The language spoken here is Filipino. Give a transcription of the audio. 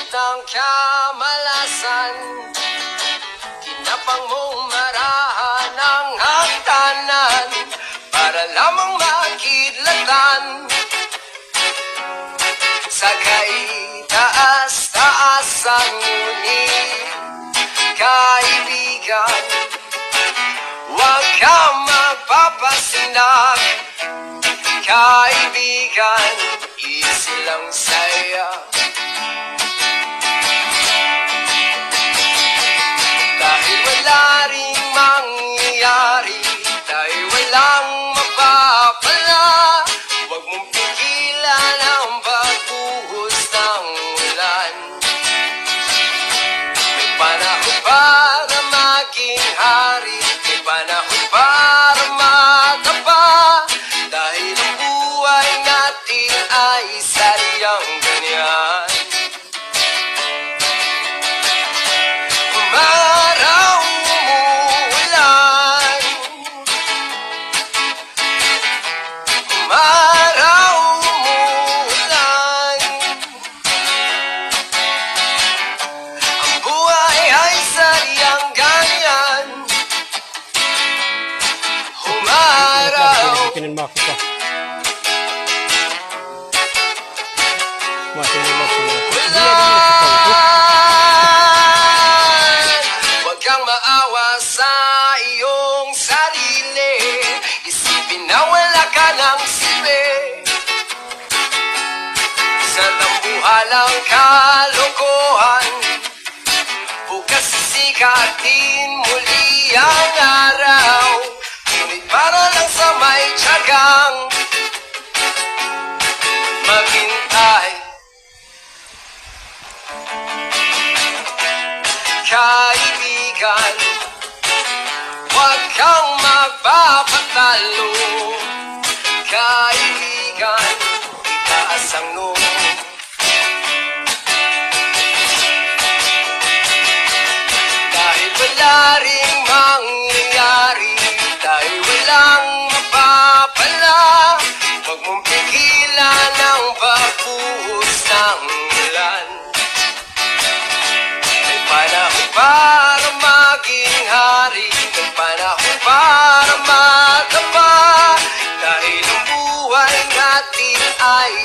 ng kamalasan, kinapang mong marahan ang hagdanan para lamang makidlatan sa kaitaas-taasan. Ngunit kaibigan, huwag kang magpapasinag. Kaibigan, easy lang saya. Dahil wala ring mangyayari, dahil walang mapapala, huwag mong pigilan ang pagbuhos ng ulan. May panahon para maging hari, may panahon para magkapa, dahil ang buhay natin ay sadyang ganyan. Umaraw, umuulan, umaraw, umuulan, ang buhay ay sadyang ganyan. Umaraw, huwag kang maawa sa iyong sarili, isipin na wala ka ng silbi sa tambuhalang kalokohan. Bukas sisikatin muli ang araw, ngunit para lang sa may tiyagang maghintay. Kaibigan, huwag kang magpapatalo. Kaibigan, itaas ang noo. Dahil wala ring mangyayari, dahil walang mapapala, huwag mong pigilan ang pagbuhos ng ulan. May panahon para maging hari, may panahon para magkapa, dahil ang buhay natin ay